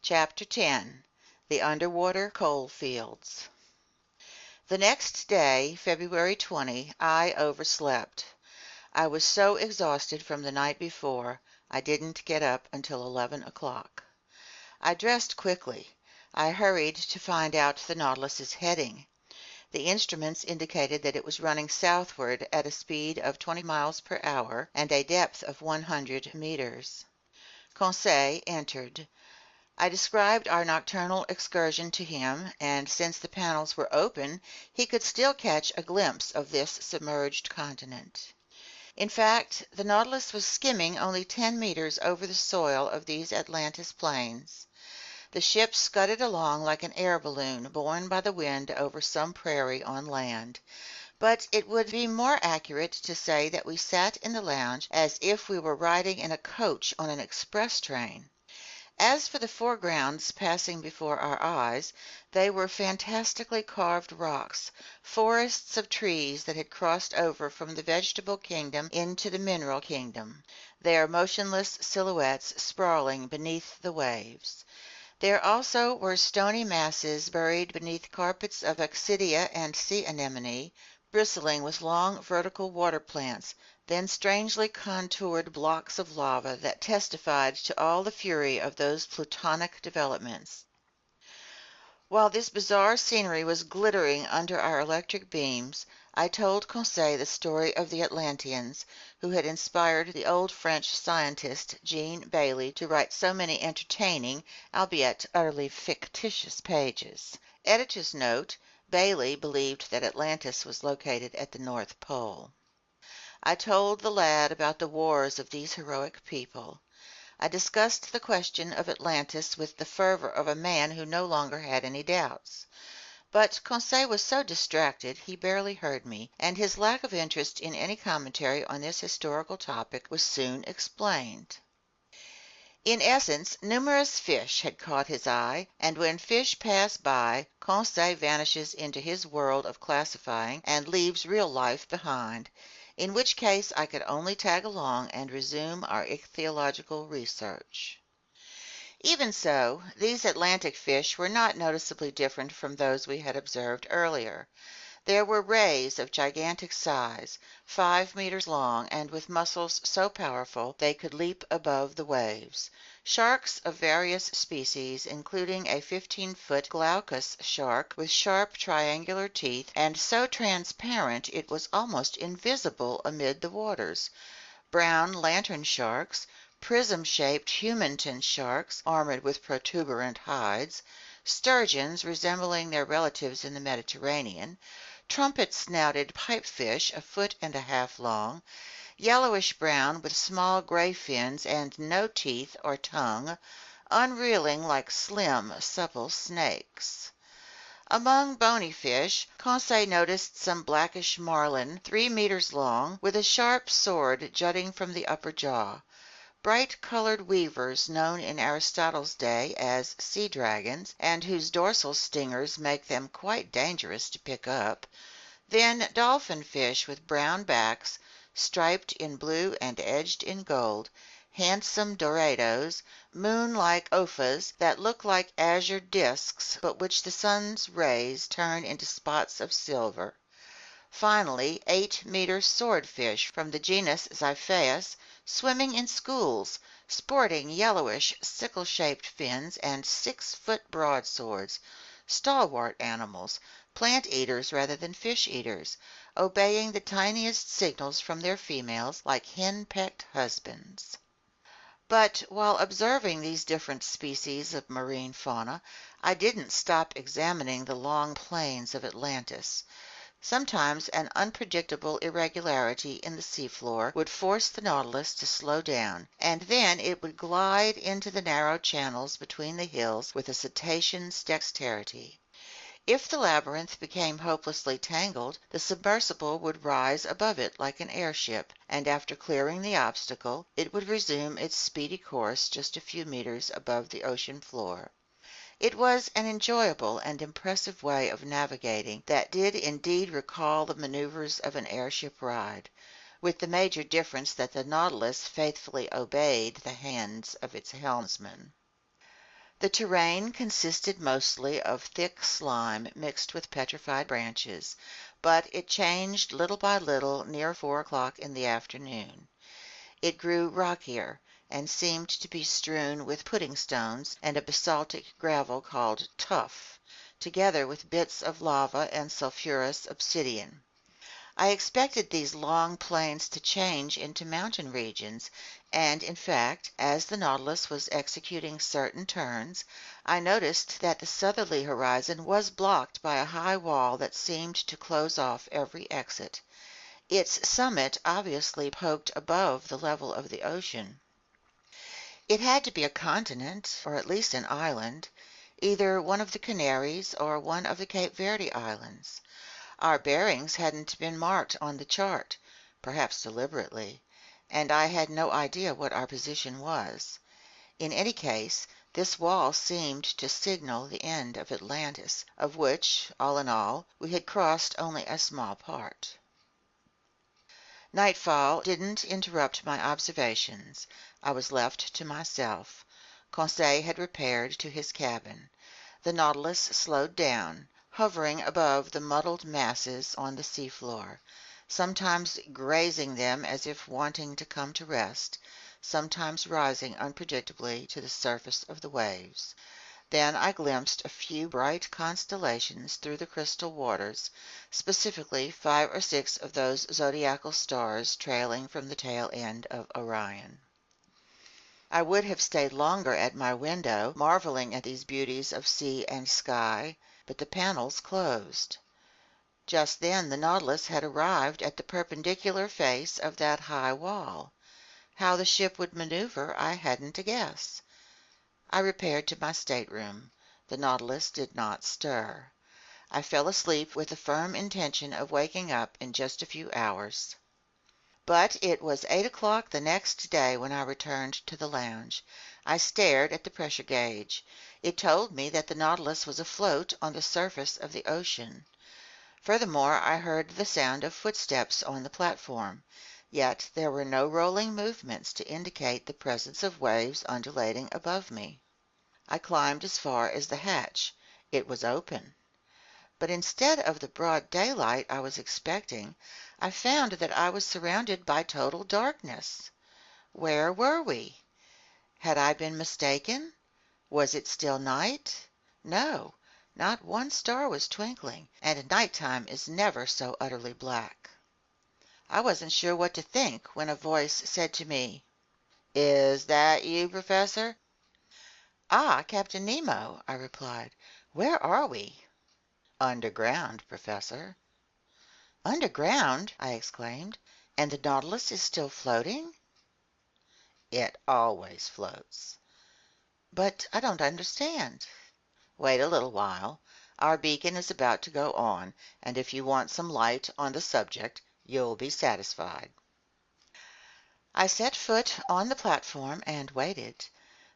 Chapter 10. The Underwater Coal Fields. The next day, February 20, I overslept. I was so exhausted from the night before, I didn't get up until 11 o'clock. I dressed quickly. I hurried to find out the Nautilus's heading. The instruments indicated that it was running southward at a speed of 20 miles per hour and a depth of 100 meters. Conseil entered. I described our nocturnal excursion to him, and since the panels were open, he could still catch a glimpse of this submerged continent. In fact, the Nautilus was skimming only 10 meters over the soil of these Atlantis plains. The ship scudded along like an air balloon borne by the wind over some prairie on land. But it would be more accurate to say that we sat in the lounge as if we were riding in a coach on an express train. As for the foregrounds passing before our eyes, they were fantastically carved rocks, forests of trees that had crossed over from the vegetable kingdom into the mineral kingdom, their motionless silhouettes sprawling beneath the waves. There also were stony masses buried beneath carpets of Oxidia and sea anemone, bristling with long vertical water plants, then strangely contoured blocks of lava that testified to all the fury of those plutonic developments. While this bizarre scenery was glittering under our electric beams, I told Conseil the story of the Atlanteans, who had inspired the old French scientist Jean Bailly to write so many entertaining, albeit utterly fictitious pages. Editor's note: Bailly believed that Atlantis was located at the North Pole. I told the lad about the wars of these heroic people. I discussed the question of Atlantis with the fervor of a man who no longer had any doubts. But Conseil was so distracted he barely heard me, and his lack of interest in any commentary on this historical topic was soon explained. In essence, numerous fish had caught his eye, and when fish pass by, Conseil vanishes into his world of classifying and leaves real life behind, in which case I could only tag along and resume our ichthyological research. Even so, these Atlantic fish were not noticeably different from those we had observed earlier. There were rays of gigantic size, 5 meters long, and with muscles so powerful they could leap above the waves. Sharks of various species, including a 15-foot glaucous shark with sharp triangular teeth and so transparent it was almost invisible amid the waters. Brown lantern sharks, prism-shaped humanton sharks armored with protuberant hides, sturgeons resembling their relatives in the Mediterranean, trumpet-snouted pipefish 1.5 feet long, yellowish-brown with small gray fins and no teeth or tongue, unreeling like slim, supple snakes. Among bony fish, Conseil noticed some blackish marlin 3 meters long, with a sharp sword jutting from the upper jaw. Bright-colored weavers known in Aristotle's day as sea dragons, and whose dorsal stingers make them quite dangerous to pick up. Then dolphin fish with brown backs, striped in blue and edged in gold, handsome dorados, moon-like ophas that look like azure discs but which the sun's rays turn into spots of silver. Finally, 8-meter swordfish from the genus Xiphaeus, swimming in schools, sporting yellowish sickle-shaped fins and 6-foot broadswords, stalwart animals, plant-eaters rather than fish-eaters, obeying the tiniest signals from their females like hen-pecked husbands. But while observing these different species of marine fauna, I didn't stop examining the long plains of Atlantis. Sometimes an unpredictable irregularity in the seafloor would force the Nautilus to slow down, and then it would glide into the narrow channels between the hills with a cetacean's dexterity. If the labyrinth became hopelessly tangled, the submersible would rise above it like an airship, and after clearing the obstacle, it would resume its speedy course just a few meters above the ocean floor. It was an enjoyable and impressive way of navigating that did indeed recall the maneuvers of an airship ride, with the major difference that the Nautilus faithfully obeyed the hands of its helmsman. The terrain consisted mostly of thick slime mixed with petrified branches, but it changed little by little near 4 o'clock in the afternoon. It grew rockier, and seemed to be strewn with pudding stones and a basaltic gravel called tuff, together with bits of lava and sulphurous obsidian. I expected these long plains to change into mountain regions, and in fact, as the Nautilus was executing certain turns, I noticed that the southerly horizon was blocked by a high wall that seemed to close off every exit. Its summit obviously poked above the level of the ocean. It had to be a continent, or at least an island, either one of the Canaries or one of the Cape Verde Islands. Our bearings hadn't been marked on the chart, perhaps deliberately, and I had no idea what our position was. In any case, this wall seemed to signal the end of Atlantis, of which, all in all, we had crossed only a small part. Nightfall didn't interrupt my observations. I was left to myself. Conseil had repaired to his cabin. The Nautilus slowed down, hovering above the muddled masses on the seafloor, sometimes grazing them as if wanting to come to rest, sometimes rising unpredictably to the surface of the waves. Then I glimpsed a few bright constellations through the crystal waters, specifically 5 or 6 of those zodiacal stars trailing from the tail end of Orion. I would have stayed longer at my window, marveling at these beauties of sea and sky, but the panels closed. Just then the Nautilus had arrived at the perpendicular face of that high wall. How the ship would maneuver, I hadn't a guess. I repaired to my stateroom. The Nautilus did not stir. I fell asleep with the firm intention of waking up in just a few hours. But it was 8 o'clock the next day when I returned to the lounge. I stared at the pressure gauge. It told me that the Nautilus was afloat on the surface of the ocean. Furthermore, I heard the sound of footsteps on the platform, yet there were no rolling movements to indicate the presence of waves undulating above me. I climbed as far as the hatch. It was open. But instead of the broad daylight I was expecting, I found that I was surrounded by total darkness. Where were we? Had I been mistaken? Was it still night? No, not one star was twinkling, and nighttime is never so utterly black. I wasn't sure what to think when a voice said to me, "Is that you, Professor?" "Ah, Captain Nemo," I replied. "Where are we?" "Underground, Professor." "Underground!" I exclaimed. "And the Nautilus is still floating?" "It always floats." "But I don't understand." "Wait a little while. Our beacon is about to go on, and if you want some light on the subject, you'll be satisfied." I set foot on the platform and waited.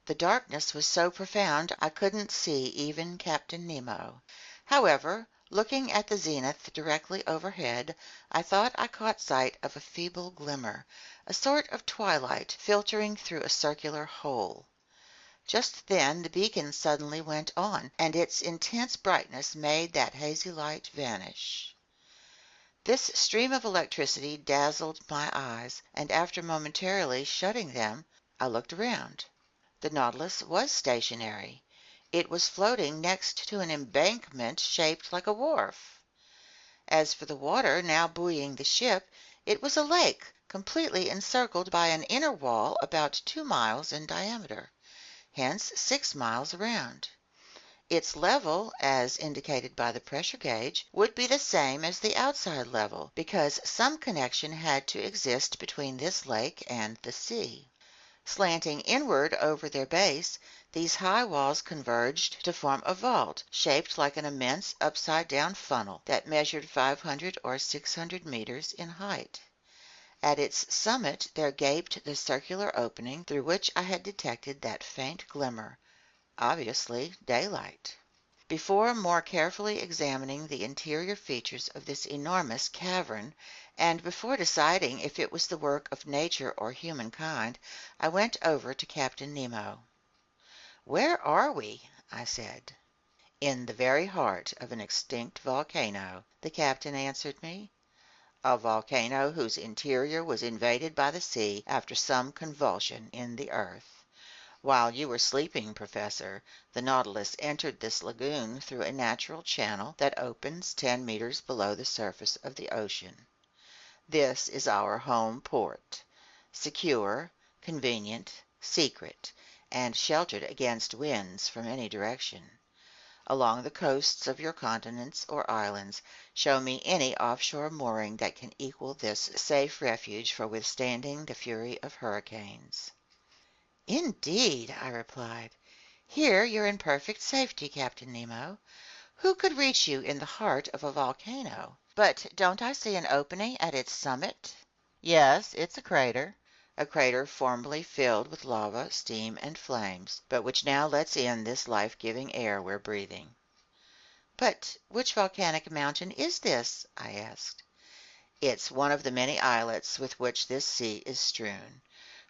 The darkness was so profound I couldn't see even Captain Nemo. However, looking at the zenith directly overhead, I thought I caught sight of a feeble glimmer, a sort of twilight filtering through a circular hole. Just then the beacon suddenly went on, and its intense brightness made that hazy light vanish. This stream of electricity dazzled my eyes, and after momentarily shutting them, I looked around. The Nautilus was stationary. It was floating next to an embankment shaped like a wharf. As for the water now buoying the ship, it was a lake, completely encircled by an inner wall about 2 miles in diameter, hence 6 miles around. Its level, as indicated by the pressure gauge, would be the same as the outside level, because some connection had to exist between this lake and the sea. Slanting inward over their base, these high walls converged to form a vault shaped like an immense upside-down funnel that measured 500 or 600 meters in height. At its summit there gaped the circular opening through which I had detected that faint glimmer, obviously daylight. Before more carefully examining the interior features of this enormous cavern, and before deciding if it was the work of nature or humankind, I went over to Captain Nemo. "Where are we?" I said. "In the very heart of an extinct volcano," the captain answered me. "A volcano whose interior was invaded by the sea after some convulsion in the earth. While you were sleeping, Professor, the Nautilus entered this lagoon through a natural channel that opens 10 meters below the surface of the ocean. This is our home port, secure, convenient, secret, and sheltered against winds from any direction. Along the coasts of your continents or islands, show me any offshore mooring that can equal this safe refuge for withstanding the fury of hurricanes." "Indeed," I replied. "Here you're in perfect safety, Captain Nemo. Who could reach you in the heart of a volcano? But don't I see an opening at its summit?" "Yes, it's a crater formerly filled with lava, steam, and flames, but which now lets in this life-giving air we're breathing." "But which volcanic mountain is this?" I asked. "It's one of the many islets with which this sea is strewn.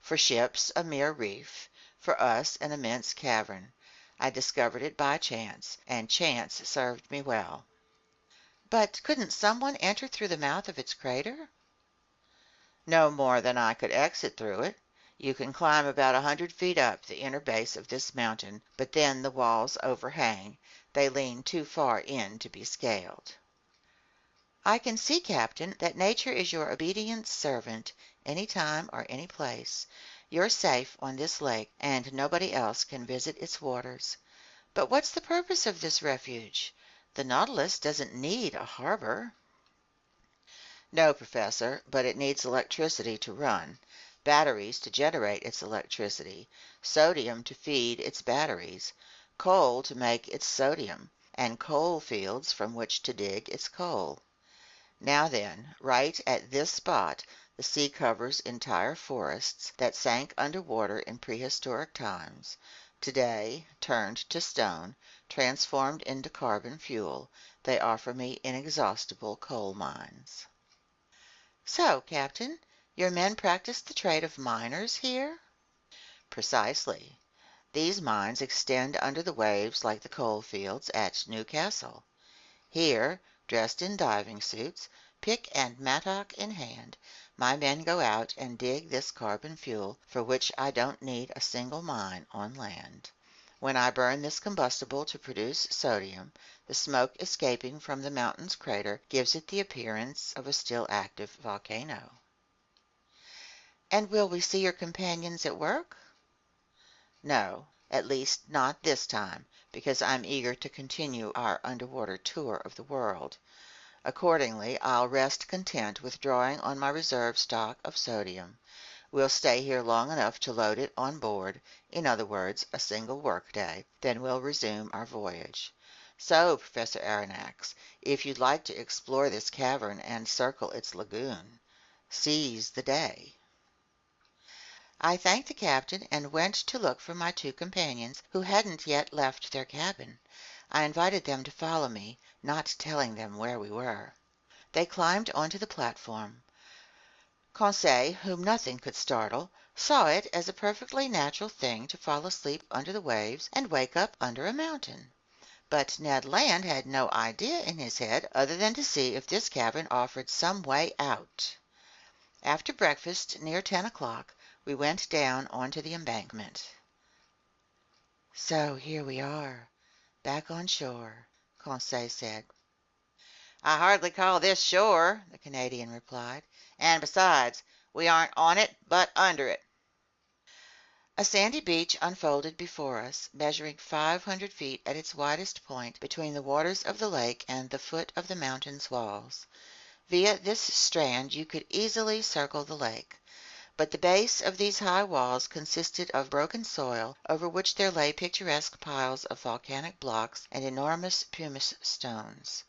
For ships, a mere reef; for us, an immense cavern. I discovered it by chance, and chance served me well." "But couldn't someone enter through the mouth of its crater?" "No more than I could exit through it. You can climb about 100 feet up the inner base of this mountain, but then the walls overhang. They lean too far in to be scaled." "I can see, Captain, that nature is your obedient servant, any time or any place. You're safe on this lake, and nobody else can visit its waters. But what's the purpose of this refuge? The Nautilus doesn't need a harbor." "No, Professor, but it needs electricity to run, batteries to generate its electricity, sodium to feed its batteries, coal to make its sodium, and coal fields from which to dig its coal. Now then, right at this spot the sea covers entire forests that sank under water in prehistoric times. Today, turned to stone, transformed into carbon fuel, they offer me inexhaustible coal mines." "So, Captain, your men practice the trade of miners here?" "Precisely. These mines extend under the waves like the coal fields at Newcastle. Here, dressed in diving suits, pick and mattock in hand, my men go out and dig this carbon fuel for which I don't need a single mine on land. When I burn this combustible to produce sodium, the smoke escaping from the mountain's crater gives it the appearance of a still active volcano." "And will we see your companions at work?" "No, at least not this time, because I'm eager to continue our underwater tour of the world. Accordingly, I'll rest content with drawing on my reserve stock of sodium. We'll stay here long enough to load it on board, in other words, a single workday, then we'll resume our voyage. So, Professor Aronnax, if you'd like to explore this cavern and circle its lagoon, seize the day." I thanked the captain and went to look for my two companions, who hadn't yet left their cabin. I invited them to follow me, not telling them where we were. They climbed onto the platform. Conseil, whom nothing could startle, saw it as a perfectly natural thing to fall asleep under the waves and wake up under a mountain. But Ned Land had no idea in his head other than to see if this cavern offered some way out. After breakfast, near 10 o'clock, we went down onto the embankment. "So here we are, back on shore," Conseil said. "I hardly call this shore," the Canadian replied. "And besides, we aren't on it, but under it." A sandy beach unfolded before us, measuring 500 feet at its widest point between the waters of the lake and the foot of the mountain's walls. Via this strand you could easily circle the lake. But the base of these high walls consisted of broken soil over which there lay picturesque piles of volcanic blocks and enormous pumice stones.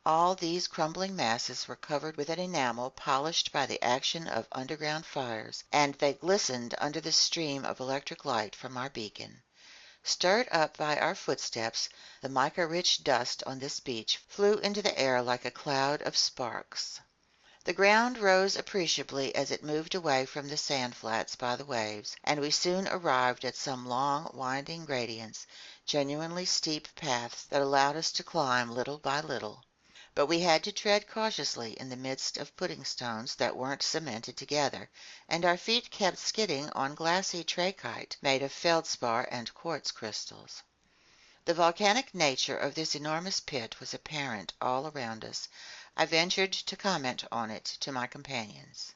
All these crumbling masses were covered with an enamel polished by the action of underground fires, and they glistened under the stream of electric light from our beacon. Stirred up by our footsteps, the mica-rich dust on this beach flew into the air like a cloud of sparks. The ground rose appreciably as it moved away from the sand flats by the waves, and we soon arrived at some long, winding gradients, genuinely steep paths that allowed us to climb little by little. But we had to tread cautiously in the midst of pudding stones that weren't cemented together, and our feet kept skidding on glassy trachyte made of feldspar and quartz crystals. The volcanic nature of this enormous pit was apparent all around us. I ventured to comment on it to my companions.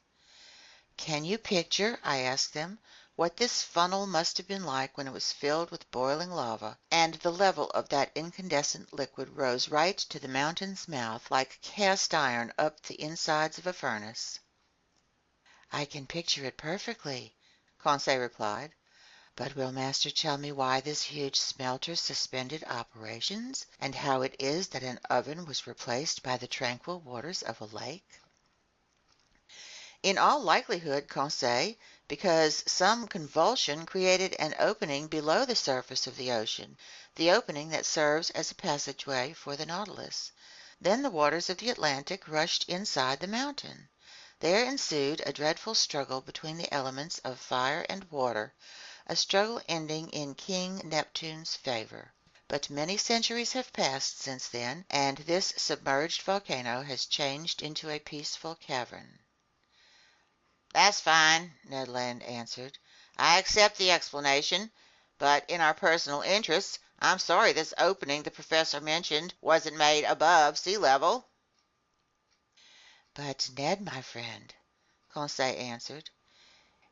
"Can you picture," I asked them, "what this funnel must have been like when it was filled with boiling lava, and the level of that incandescent liquid rose right to the mountain's mouth like cast iron up the insides of a furnace?" "I can picture it perfectly," Conseil replied. "But will master tell me why this huge smelter suspended operations, and how it is that an oven was replaced by the tranquil waters of a lake?" "In all likelihood, Conseil, because some convulsion created an opening below the surface of the ocean, the opening that serves as a passageway for the Nautilus. Then the waters of the Atlantic rushed inside the mountain. There ensued a dreadful struggle between the elements of fire and water, a struggle ending in King Neptune's favor. But many centuries have passed since then, and this submerged volcano has changed into a peaceful cavern." "That's fine," Ned Land answered. "I accept the explanation, but in our personal interests, I'm sorry this opening the professor mentioned wasn't made above sea level." "But, Ned, my friend," Conseil answered,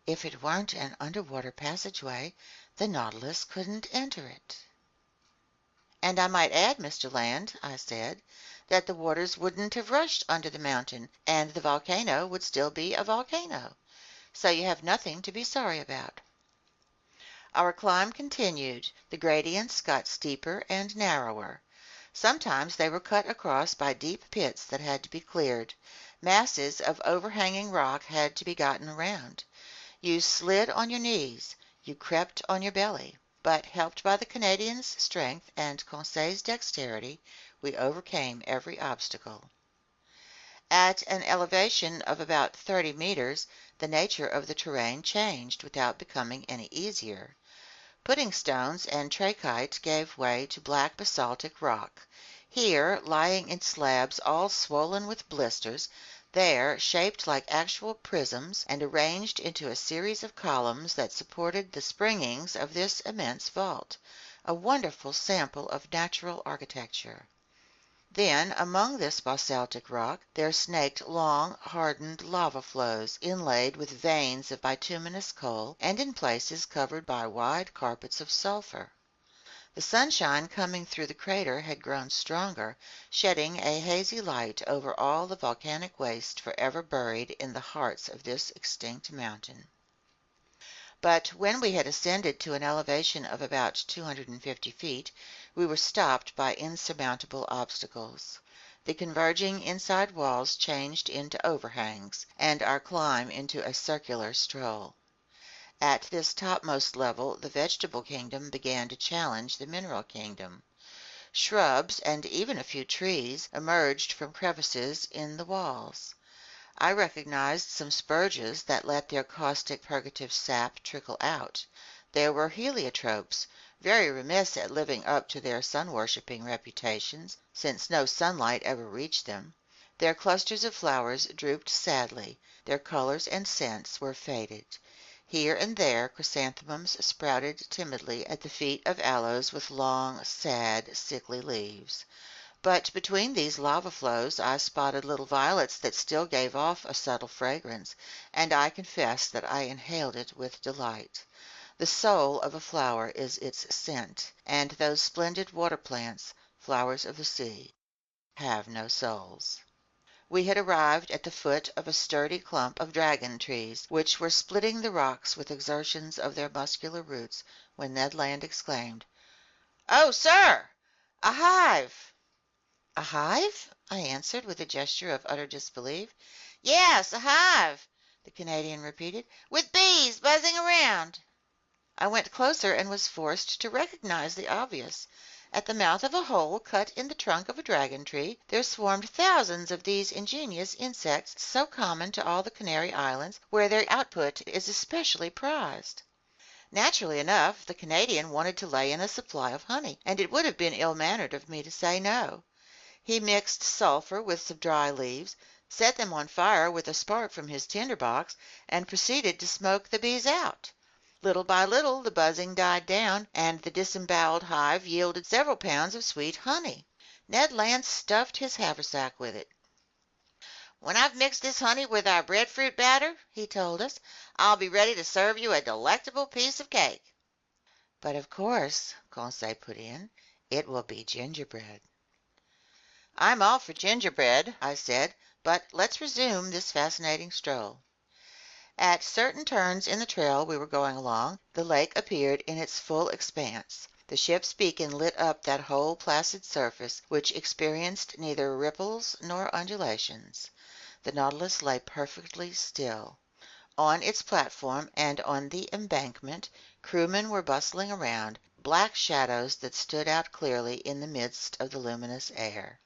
"if it weren't an underwater passageway, the Nautilus couldn't enter it." "And I might add, Mr. Land," I said, "that the waters wouldn't have rushed under the mountain, and the volcano would still be a volcano. So you have nothing to be sorry about." Our climb continued. The gradients got steeper and narrower. Sometimes they were cut across by deep pits that had to be cleared. Masses of overhanging rock had to be gotten around. You slid on your knees, you crept on your belly. But helped by the Canadian's strength and Conseil's dexterity, we overcame every obstacle. At an elevation of about 30 meters, the nature of the terrain changed without becoming any easier. Pudding stones and trachyte gave way to black basaltic rock. Here, lying in slabs all swollen with blisters, there, shaped like actual prisms and arranged into a series of columns that supported the springings of this immense vault, a wonderful sample of natural architecture. Then, among this basaltic rock, there snaked long, hardened lava flows, inlaid with veins of bituminous coal, and in places covered by wide carpets of sulfur. The sunshine coming through the crater had grown stronger, shedding a hazy light over all the volcanic waste forever buried in the hearts of this extinct mountain. But when we had ascended to an elevation of about 250 feet, we were stopped by insurmountable obstacles. The converging inside walls changed into overhangs, and our climb into a circular stroll. At this topmost level the vegetable kingdom began to challenge the mineral kingdom. Shrubs, and even a few trees, emerged from crevices in the walls. I recognized some spurges that let their caustic purgative sap trickle out. There were heliotropes, very remiss at living up to their sun-worshipping reputations, since no sunlight ever reached them. Their clusters of flowers drooped sadly, their colors and scents were faded. Here and there chrysanthemums sprouted timidly at the feet of aloes with long, sad, sickly leaves. But between these lava flows I spotted little violets that still gave off a subtle fragrance, and I confess that I inhaled it with delight. The soul of a flower is its scent, and those splendid water plants, flowers of the sea, have no souls. We had arrived at the foot of a sturdy clump of dragon trees, which were splitting the rocks with exertions of their muscular roots, when Ned Land exclaimed, "Oh, sir! A hive!" "A hive?" I answered, with a gesture of utter disbelief. "Yes, a hive," the Canadian repeated, "with bees buzzing around." I went closer and was forced to recognize the obvious. At the mouth of a hole cut in the trunk of a dragon tree there swarmed thousands of these ingenious insects so common to all the Canary Islands, where their output is especially prized. Naturally enough, the Canadian wanted to lay in a supply of honey, and it would have been ill-mannered of me to say no. He mixed sulphur with some dry leaves, set them on fire with a spark from his tinder box, and proceeded to smoke the bees out. Little by little the buzzing died down, and the disemboweled hive yielded several pounds of sweet honey. Ned Land stuffed his haversack with it. "When I've mixed this honey with our breadfruit batter," he told us, "I'll be ready to serve you a delectable piece of cake." "But of course," Conseil put in, "it will be gingerbread." "I'm all for gingerbread," I said, "but let's resume this fascinating stroll." At certain turns in the trail we were going along, the lake appeared in its full expanse. The ship's beacon lit up that whole placid surface, which experienced neither ripples nor undulations. The Nautilus lay perfectly still. On its platform and on the embankment, crewmen were bustling around, black shadows that stood out clearly in the midst of the luminous air.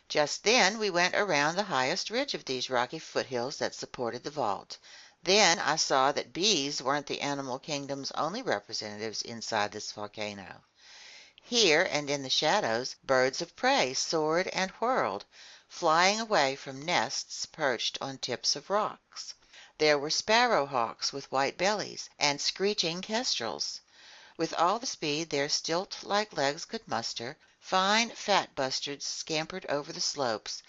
Just then we went around the highest ridge of these rocky foothills that supported the vault. Then I saw that bees weren't the animal kingdom's only representatives inside this volcano. Here and in the shadows, birds of prey soared and whirled, flying away from nests perched on tips of rocks. There were sparrowhawks with white bellies, and screeching kestrels. With all the speed their stilt-like legs could muster, fine fat bustards scampered over the slopes.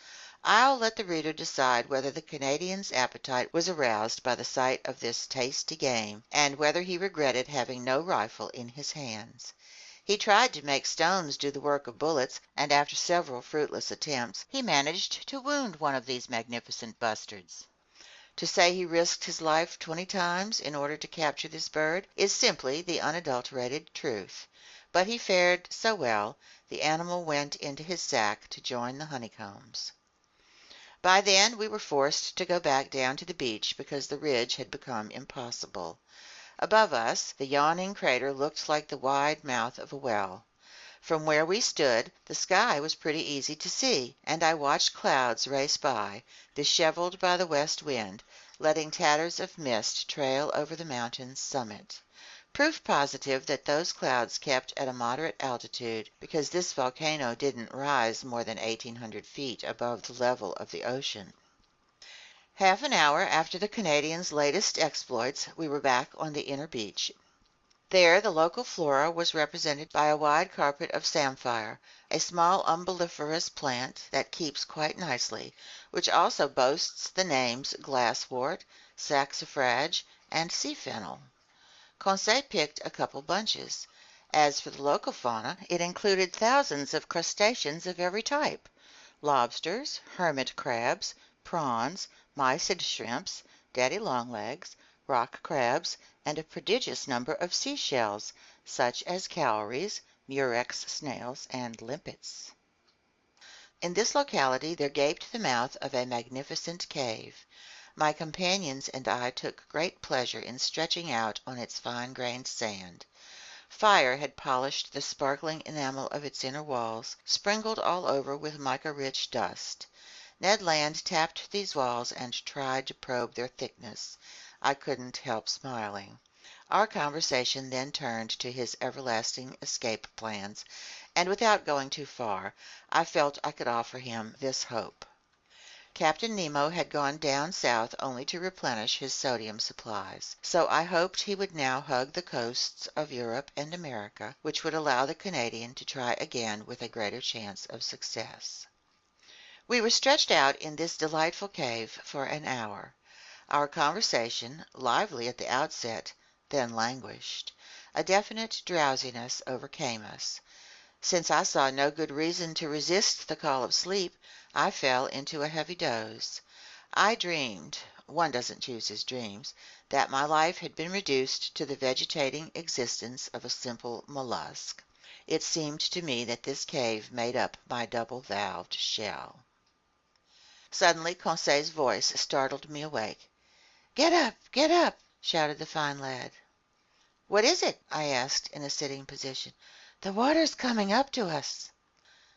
I'll let the reader decide whether the Canadian's appetite was aroused by the sight of this tasty game, and whether he regretted having no rifle in his hands. He tried to make stones do the work of bullets, and after several fruitless attempts, he managed to wound one of these magnificent bustards. To say he risked his life 20 times in order to capture this bird is simply the unadulterated truth. But he fared so well, the animal went into his sack to join the honeycombs. By then we were forced to go back down to the beach because the ridge had become impossible. Above us, the yawning crater looked like the wide mouth of a well. From where we stood, the sky was pretty easy to see, and I watched clouds race by, disheveled by the west wind, letting tatters of mist trail over the mountain's summit. Proof positive that those clouds kept at a moderate altitude, because this volcano didn't rise more than 1,800 feet above the level of the ocean. Half an hour after the Canadian's latest exploits, we were back on the inner beach. There the local flora was represented by a wide carpet of samphire, a small umbelliferous plant that keeps quite nicely, which also boasts the names glasswort, saxifrage, and sea fennel. Conseil picked a couple bunches. As for the local fauna, it included thousands of crustaceans of every type: lobsters, hermit crabs, prawns, mysid shrimps, daddy-long-legs, rock crabs, and a prodigious number of seashells, such as cowries, murex snails, and limpets. In this locality there gaped the mouth of a magnificent cave. My companions and I took great pleasure in stretching out on its fine-grained sand. Fire had polished the sparkling enamel of its inner walls, sprinkled all over with mica-rich dust. Ned Land tapped these walls and tried to probe their thickness. I couldn't help smiling. Our conversation then turned to his everlasting escape plans, and without going too far, I felt I could offer him this hope. Captain Nemo had gone down south only to replenish his sodium supplies, so I hoped he would now hug the coasts of Europe and America, which would allow the Canadian to try again with a greater chance of success. We were stretched out in this delightful cave for an hour. Our conversation, lively at the outset, then languished. A definite drowsiness overcame us. Since I saw no good reason to resist the call of sleep, I fell into a heavy doze. I dreamed (one doesn't choose his dreams) that my life had been reduced to the vegetating existence of a simple mollusk. It seemed to me that this cave made up my double-valved shell. Suddenly Conseil's voice startled me awake. "Get up! Get up!" shouted the fine lad. "What is it?" I asked in a sitting position. The water's coming up to us.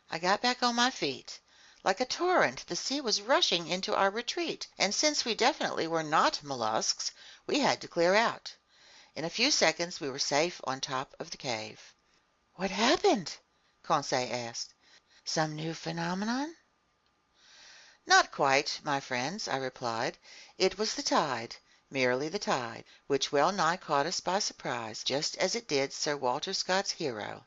I got back on my feet. Like a torrent, the sea was rushing into our retreat, and since we definitely were not mollusks, we had to clear out. In a few seconds we were safe on top of the cave. What happened? Conseil asked. Some new phenomenon? Not quite, my friends, I replied. It was the tide, merely the tide, which well nigh caught us by surprise, just as it did Sir Walter Scott's hero.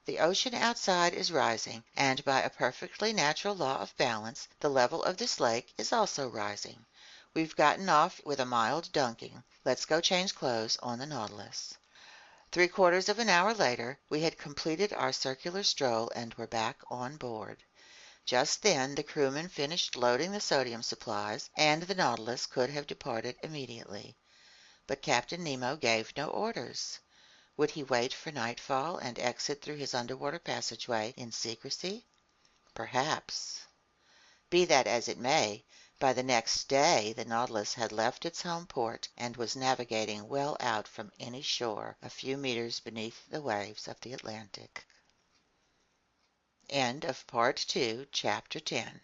The ocean outside is rising, and by a perfectly natural law of balance, the level of this lake is also rising. We've gotten off with a mild dunking. Let's go change clothes on the Nautilus. 3/4 of an hour later, we had completed our circular stroll and were back on board. Just then the crewmen finished loading the sodium supplies, and the Nautilus could have departed immediately. But Captain Nemo gave no orders. Would he wait for nightfall and exit through his underwater passageway in secrecy? Perhaps. Be that as it may, by the next day the Nautilus had left its home port and was navigating well out from any shore a few meters beneath the waves of the Atlantic. End of Part 2, Chapter 10.